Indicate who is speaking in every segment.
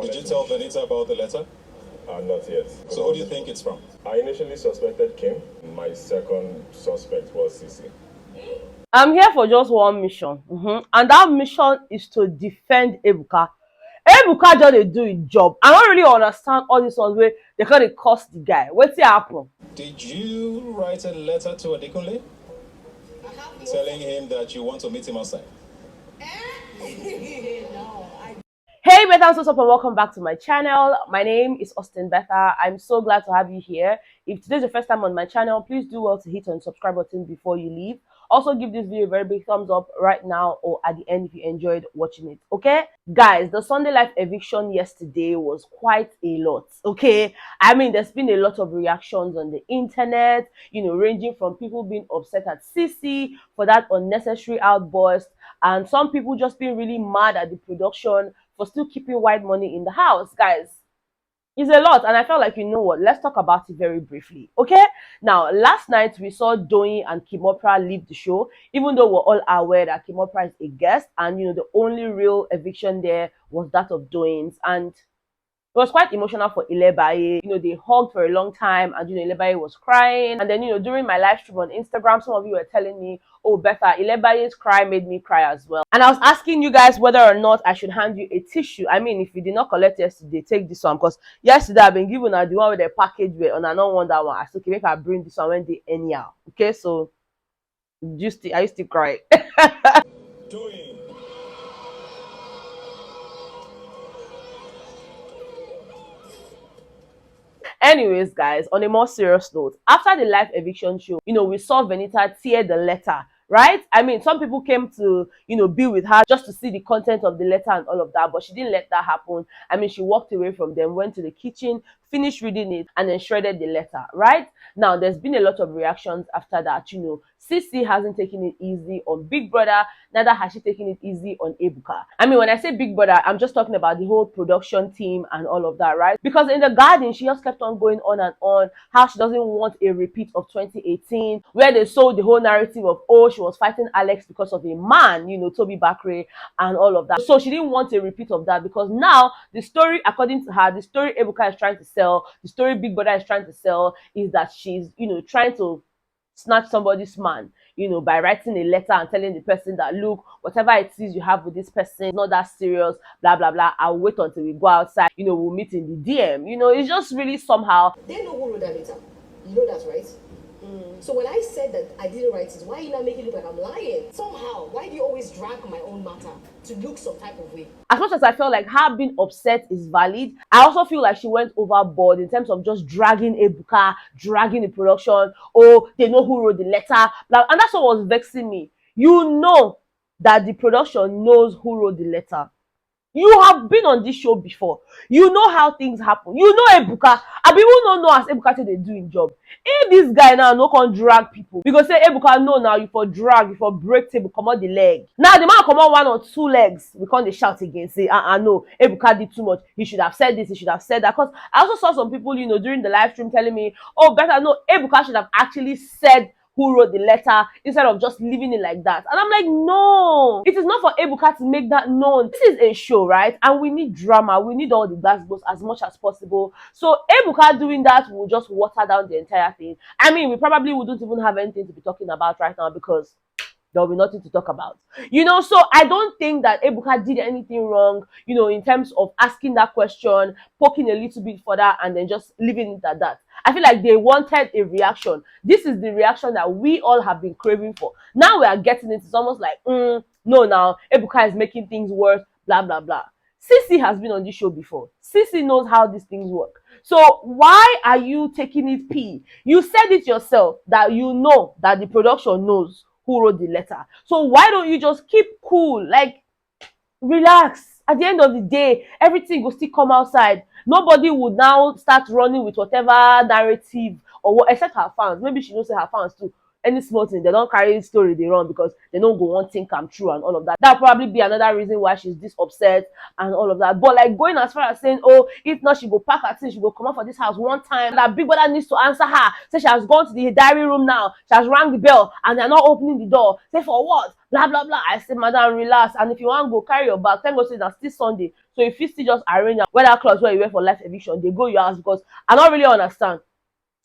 Speaker 1: Did you tell B'naija about the letter?
Speaker 2: Not yet.
Speaker 1: So who do you think it's from?
Speaker 2: I initially suspected Kim. My second suspect was Cee-C.
Speaker 3: I'm here for just one mission, and that mission is to defend Ebuka. Ebuka just dey do his job. I don't really understand all this ones where they can't cost the guy. What's happen?
Speaker 1: Did you write a letter to Adekunle telling him that you want to meet him outside?
Speaker 3: Hey Bethans, what's up and welcome back to my channel. My name is Austin Betha. I'm so glad to have you here. If today's your first time on my channel, please do well to hit on the subscribe button before you leave. Also give this video a very big thumbs up right now or at the end if you enjoyed watching it. Okay guys, the Sunday Live eviction yesterday was quite a lot. Okay, I mean there's been a lot of reactions on the internet, ranging from people being upset at Cee-C for that unnecessary outburst, and some people just being really mad at the production for still keeping white money in the house. Guys, it's a lot, and I felt like, you know what, let's talk about it very briefly. Okay, now last night we saw Doyin and Kimopra leave the show, even though we're all aware that Kimopra is a guest, and the only real eviction there was that of Doyin's, and it was quite emotional for Ilebaye. They hugged for a long time, and Ilebaye was crying. And then, during my live stream on Instagram, some of you were telling me, oh, Betha, Ilebaye's cry made me cry as well. And I was asking you guys whether or not I should hand you a tissue. I mean, if you did not collect yesterday, take this one, because yesterday I've been given the one with the package where, and I don't want that one. I said, okay, make I bring this one when they anyhow. Okay, so I used to cry.
Speaker 1: Doing.
Speaker 3: Anyways, guys, on a more serious note, after the live eviction show, we saw B'naija tear the letter, right? I mean, some people came to, be with her just to see the content of the letter and all of that, but she didn't let that happen. I mean, she walked away from them, went to the kitchen, finished reading it, and then shredded the letter, right? Now, there's been a lot of reactions after that, Cee-C hasn't taken it easy on Big Brother, neither has she taken it easy on Ebuka. I mean, when I say Big Brother, I'm just talking about the whole production team and all of that, right? Because in the garden, she just kept on going on and on, how she doesn't want a repeat of 2018, where they sold the whole narrative of, oh, she was fighting Alex because of a man, Toby Bakre and all of that. So she didn't want a repeat of that, because now the story, according to her, the story Ebuka is trying to sell, the story Big Brother is trying to sell is that she's, trying to snatch somebody's man, by writing a letter and telling the person that, look, whatever it is you have with this person is not that serious, blah blah blah, I'll wait until we go outside, we'll meet in the DM. It's just really somehow.
Speaker 4: They know who wrote that letter. You know that, right? So when I said that I didn't write it, why are you not making it look like I'm lying? Somehow, why do you always drag my own matter to look some type of way?
Speaker 3: As much as I felt like her being upset is valid, I also feel like she went overboard in terms of just dragging Ebuka, dragging the production. Oh, they know who wrote the letter, blah, and that's what was vexing me. You know that the production knows who wrote the letter. You have been on this show before. You know how things happen. You know Ebuka. I people don't know as Ebuka say they doing job. If this guy now no can drag people, because say Ebuka no now you for drag, you for break table, come out the leg. Now the man come out one or two legs, we can't shout again. Say no, Ebuka did too much. He should have said this. He should have said that. Because I also saw some people during the live stream telling me, oh, better no, Ebuka should have actually said who wrote the letter instead of just leaving it like that. And I'm like, no, it is not for Ebuka to make that known. This is a show, right? And we need drama. We need all the gossip as much as possible. So Ebuka doing that will just water down the entire thing. I mean, we probably wouldn't even have anything to be talking about right now, because there will be nothing to talk about. So I don't think that Ebuka did anything wrong, in terms of asking that question, poking a little bit further, and then just leaving it at that. I feel like they wanted a reaction. This is the reaction that we all have been craving for. Now we are getting it. It's almost like, no, now Ebuka is making things worse, blah, blah, blah. Cee-C has been on this show before. Cee-C knows how these things work. So why are you taking it P? You said it yourself that you know that the production knows who wrote the letter. So why don't you just keep cool? Like, relax. At the end of the day, everything will still come outside. Nobody would now start running with whatever narrative or what, except her fans. Maybe she knows her fans too. any small thing, they don't carry story they run because they don't go on think I'm true and all of that. That'll probably be another reason why she's this upset and all of that. But like going as far as saying, oh, if not, she go pack her things, she go come out for this house one time, that Big Brother needs to answer her. Say she has gone to the diary room now, she has rang the bell and they're not opening the door. Say for what? Blah blah blah. I said, madam, relax. And if you want to go carry your bag, thank God say that's still Sunday. So if you still just arrange weather clothes where you wear for life eviction, they go your house because I don't really understand.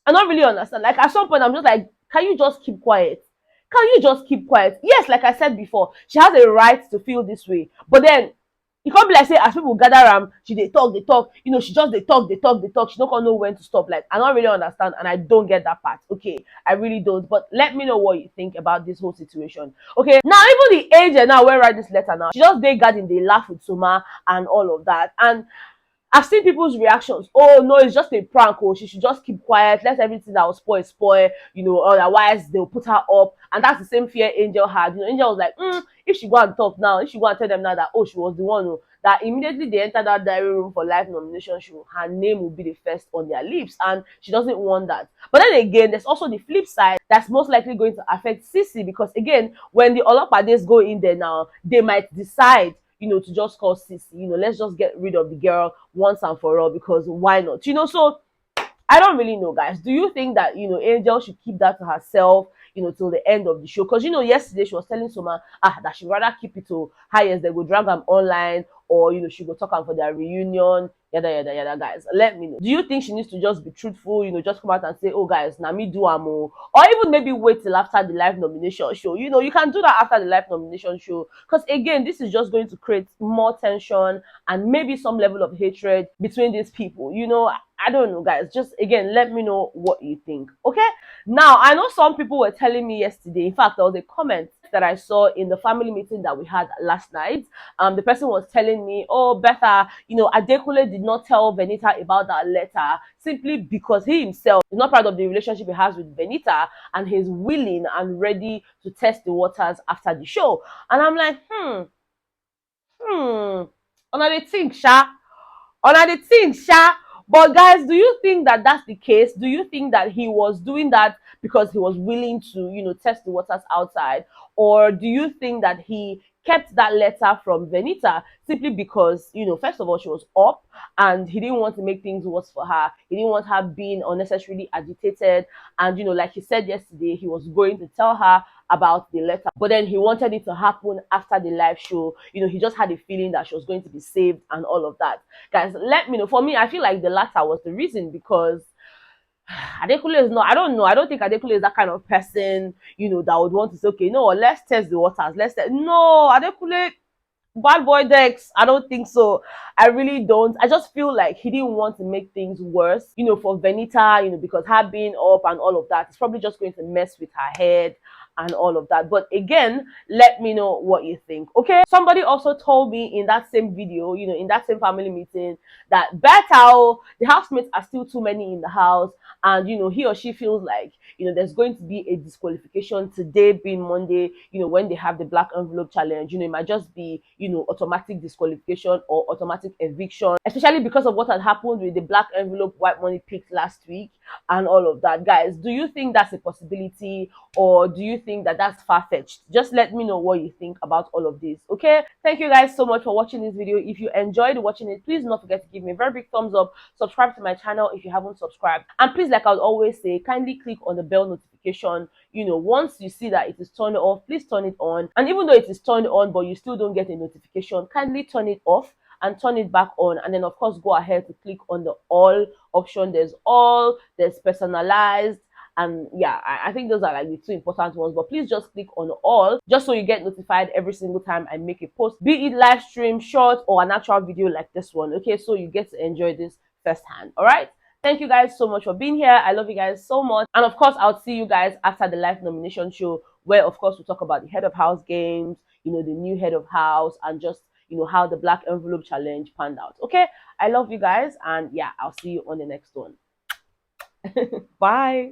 Speaker 3: I don't really understand. Like at some point, I'm just like, can you just keep quiet? Can you just keep quiet? Yes, like I said before, she has a right to feel this way. But then it can't be like say as people gather around, they talk, you know, she just they talk. She don't know when to stop. Like I don't really understand, and I don't get that part. Okay, I really don't. But let me know what you think about this whole situation. Okay, now even the agent now when write this letter now, she just they garden, they laugh with Suma and all of that. And I've seen people's reactions. Oh no, it's just a prank. Oh, she should just keep quiet. Let everything that was spoil. You know, otherwise they'll put her up. And that's the same fear Angel had. You know, Angel was like, if she go and talk now, if she go and tell them now that oh she was the one who, that immediately they enter that diary room for live nomination show, her name will be the first on their lips, and she doesn't want that. But then again, there's also the flip side that's most likely going to affect Cee-C, because again, when the Olopades go in there now, they might decide, you know, to just call Cee-C, you know, let's just get rid of the girl once and for all, because why not? You know, so I don't really know, guys. Do you think that, you know, Angel should keep that to herself, you know, till the end of the show? Because, you know, yesterday she was telling Soma that she'd rather keep it to highest. They would drag them online, or, you know, she go talk them for their reunion, yada, guys. Let me know. Do you think she needs to just be truthful, you know, just come out and say, oh, guys, now me do amo? Or even maybe wait till after the live nomination show? You know, you can do that after the live nomination show. Because, again, this is just going to create more tension and maybe some level of hatred between these people. You know, I don't know, guys. Just, again, let me know what you think, okay? Now, I know some people were telling me yesterday, in fact, there was a comment that I saw in the family meeting that we had last night. The person was telling me, oh, Betha, you know, Adekunle did not tell Venita about that letter simply because he himself is not proud of the relationship he has with Venita, and he's willing and ready to test the waters after the show. And I'm like, another thing, Sha. But guys, do you think that that's the case? Do you think that he was doing that because he was willing to, you know, test the waters outside? Or do you think that he kept that letter from Venita simply because, you know, first of all, she was up and he didn't want to make things worse for her. He didn't want her being unnecessarily agitated. And, you know, like he said yesterday, he was going to tell her about the letter, but then he wanted it to happen after the live show. You know, he just had a feeling that she was going to be saved and all of that. Guys, let me know. For me, I feel like the latter was the reason, because Adekunle is not, I don't know, I don't think Adekunle is that kind of person, you know, that would want to say, okay, no, let's test the waters, no, Adekunle, bad boy Dex, I don't think so. I really don't. I just feel like he didn't want to make things worse, you know, for Venita, you know, because her being up and all of that, it's probably just going to mess with her head and all of that. But again, let me know what you think, okay? Somebody also told me in that same video, you know, in that same family meeting, that the housemates are still too many in the house, and, you know, he or she feels like, you know, there's going to be a disqualification today being Monday, you know, when they have the black envelope challenge. You know, it might just be, you know, automatic disqualification or automatic eviction, especially because of what had happened with the black envelope white money picked last week and all of that. Guys, do you think that's a possibility, or do you think that that's far-fetched? Just let me know what you think about all of this, okay? Thank you guys so much for watching this video. If you enjoyed watching it, please do not forget to give me a very big thumbs up, subscribe to my channel if you haven't subscribed, and please, like I would always say, kindly click on the bell notification. You know, once you see that it is turned off, please turn it on. And even though it is turned on but you still don't get a notification, kindly turn it off and turn it back on. And then of course go ahead to click on the all option. There's all, there's personalized, and yeah, I think those are like the two important ones. But please just click on all, just so you get notified every single time I make a post, be it live stream, short, or an actual video like this one, okay? So you get to enjoy this firsthand. All right, thank you guys so much for being here. I love you guys so much. And of course, I'll see you guys after the live nomination show, where of course we'll talk about the head of house games, you know, the new head of house, and just, you know, how the black envelope challenge panned out. Okay, I love you guys, and yeah, I'll see you on the next one. Bye.